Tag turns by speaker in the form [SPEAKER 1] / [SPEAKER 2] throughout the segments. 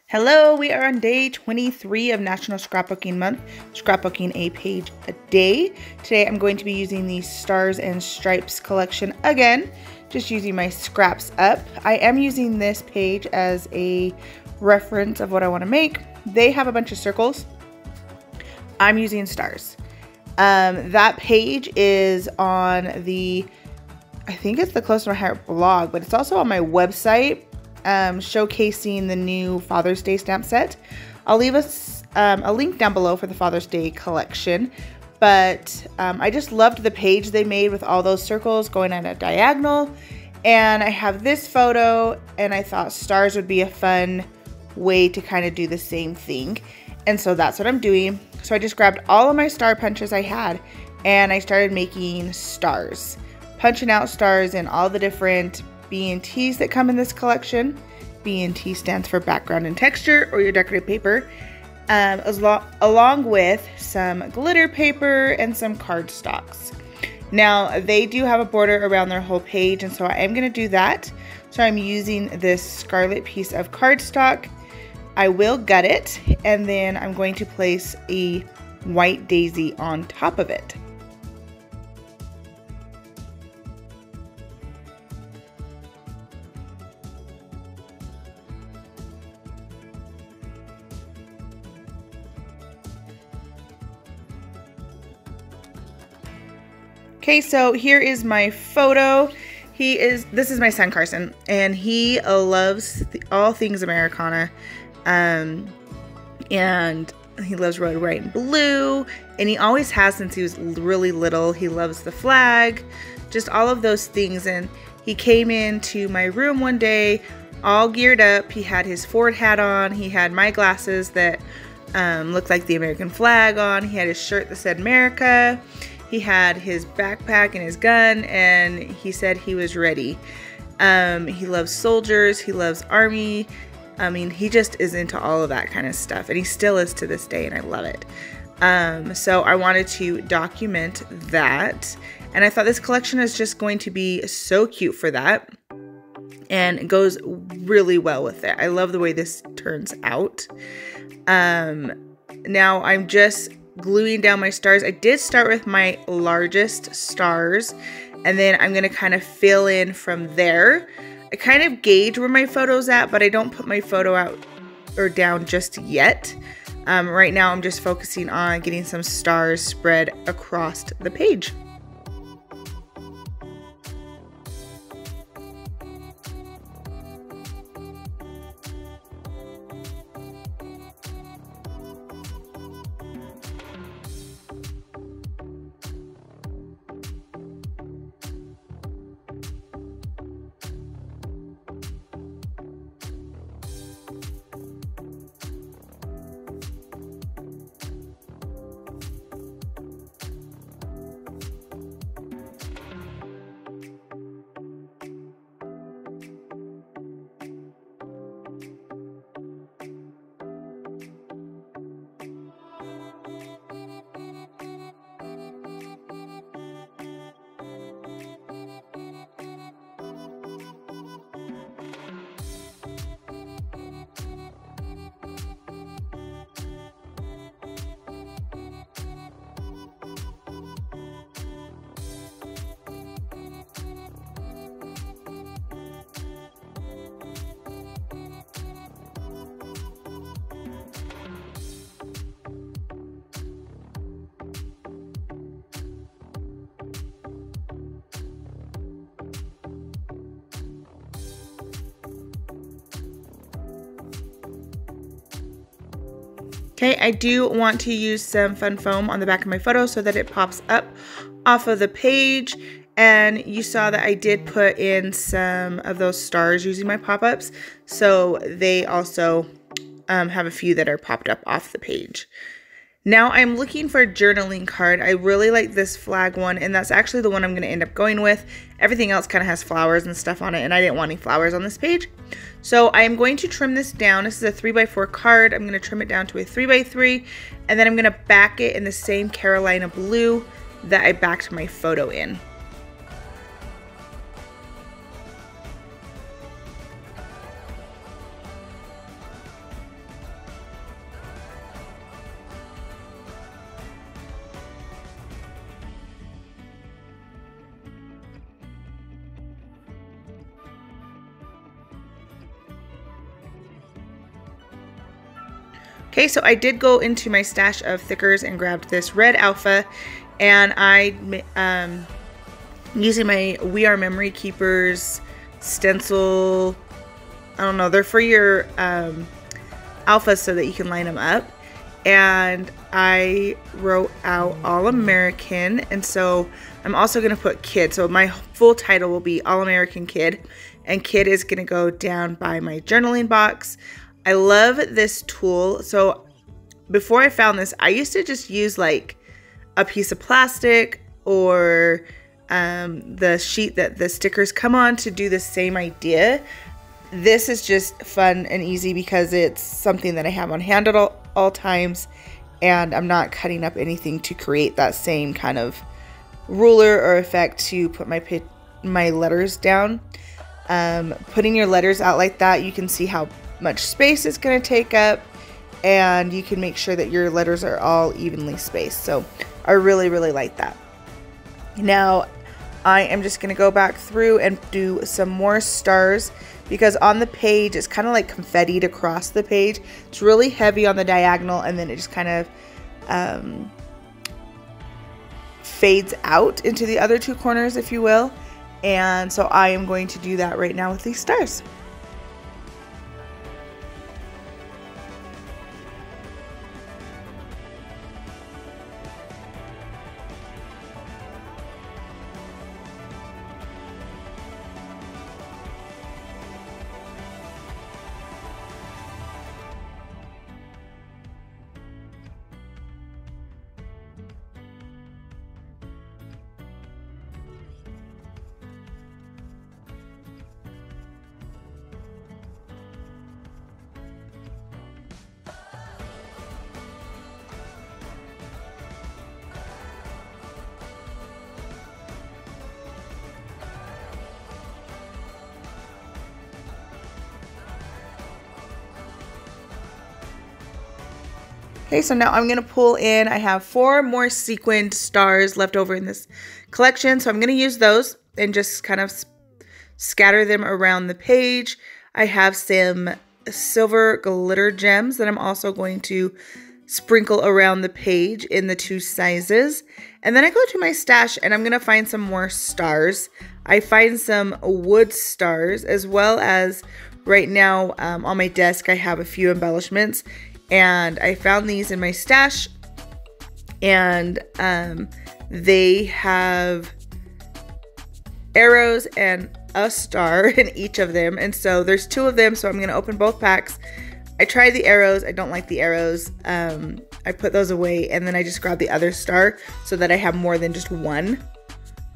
[SPEAKER 1] Hello, we are on day 23 of National Scrapbooking Month, scrapbooking a page a day. Today I'm going to be using the Stars and Stripes collection again, just using my scraps up. I am using this page as a reference of what I want to make. They have a bunch of circles. I'm using stars. That page is on the, I think it's the Close to My Heart blog, but it's also on my website. Showcasing the new Father's Day stamp set. I'll leave us a link down below for the Father's Day collection, but I just loved the page they made with all those circles going at a diagonal, and I have this photo, and I thought stars would be a fun way to kind of do the same thing, and so that's what I'm doing. So I just grabbed all of my star punches I had, and I started making stars, punching out stars in all the different B&Ts that come in this collection. B&T stands for background and texture, or your decorative paper, along with some glitter paper and some cardstocks. Now they do have a border around their whole page, and so I am going to do that. So I'm using this scarlet piece of cardstock. I will gut it, and then I'm going to place a white daisy on top of it. Okay, so here is my photo. This is my son Carson, and he loves all things Americana, and he loves red, white, and blue, and he always has since he was really little. He loves the flag, just all of those things, and he came into my room one day all geared up. He had his Ford hat on, he had my glasses that looked like the American flag on, he had his shirt that said America. He had his backpack and his gun, and he said he was ready. He loves soldiers, he loves army. I mean, he just is into all of that kind of stuff, and he still is to this day, and I love it. So I wanted to document that, and I thought this collection is just going to be so cute for that, and it goes really well with it. I love the way this turns out. Now I'm just gluing down my stars. I did start with my largest stars, and then I'm going to kind of fill in from there. I kind of gauge where my photo's at, but I don't put my photo out or down just yet. Right now I'm just focusing on getting some stars spread across the page. Okay, I do want to use some fun foam on the back of my photo so that it pops up off of the page. And you saw that I did put in some of those stars using my pop-ups, so they also have a few that are popped up off the page. Now I'm looking for a journaling card. I really like this flag one, and that's actually the one I'm going to end up going with. Everything else kind of has flowers and stuff on it, and I didn't want any flowers on this page. So I'm going to trim this down. This is a 3x4 card. I'm going to trim it down to a 3x3, and then I'm going to back it in the same Carolina blue that I backed my photo in. Okay, so I did go into my stash of thickers and grabbed this red alpha, and I using my We Are Memory Keepers stencil. I don't know, they're for your alphas so that you can line them up. And I wrote out All American, and so I'm also going to put Kid. So my full title will be All American Kid, and Kid is going to go down by my journaling box. I love this tool. So before I found this, I used to just use like a piece of plastic or the sheet that the stickers come on to do the same idea. This is just fun and easy because it's something that I have on hand at all times, and I'm not cutting up anything to create that same kind of ruler or effect to put my letters down. Putting your letters out like that, you can see how much space it's going to take up, and you can make sure that your letters are all evenly spaced. So I really, really like that. Now I am just going to go back through and do some more stars, because on the page it's kind of like confettied across the page. It's really heavy on the diagonal, and then it just kind of fades out into the other two corners, if you will. And so I am going to do that right now with these stars. Okay, so now I'm going to pull in, I have 4 more sequined stars left over in this collection, so I'm going to use those and just kind of scatter them around the page. I have some silver glitter gems that I'm also going to sprinkle around the page in the 2 sizes. And then I go to my stash and I'm going to find some more stars. I find some wood stars, as well as right now on my desk I have a few embellishments. And I found these in my stash, and they have arrows and a star in each of them. And so there's 2 of them, so I'm going to open both packs. I tried the arrows. I don't like the arrows. I put those away, and then I just grabbed the other star so that I have more than just one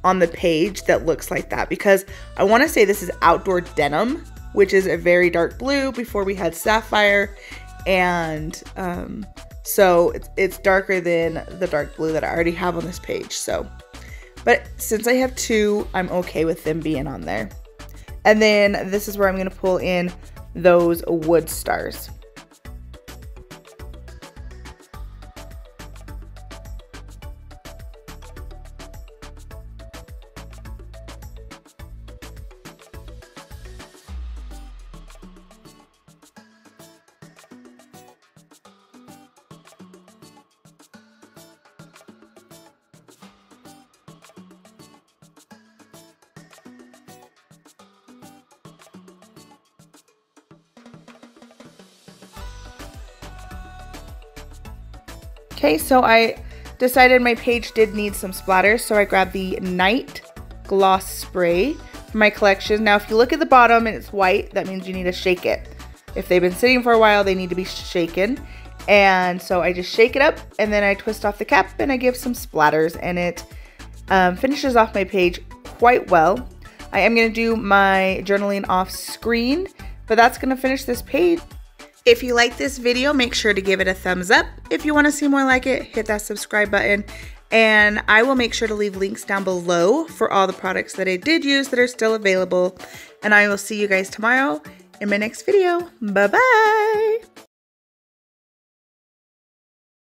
[SPEAKER 1] on the page that looks like that, because I want to say this is Outdoor Denim, which is a very dark blue. Before we had Sapphire. And so it's darker than the dark blue that I already have on this page. So, but since I have 2, I'm okay with them being on there. And then this is where I'm going to pull in those wood stars. Okay, so I decided my page did need some splatters, so I grabbed the Night Gloss Spray for my collection. Now, if you look at the bottom and it's white, that means you need to shake it. If they've been sitting for a while, they need to be shaken. And so I just shake it up, and then I twist off the cap, and I give some splatters, and it finishes off my page quite well. I am going to do my journaling off screen, but that's going to finish this page. If you like this video, make sure to give it a thumbs up. If you want to see more like it, hit that subscribe button. And I will make sure to leave links down below for all the products that I did use that are still available. And I will see you guys tomorrow in my next video. Bye-bye.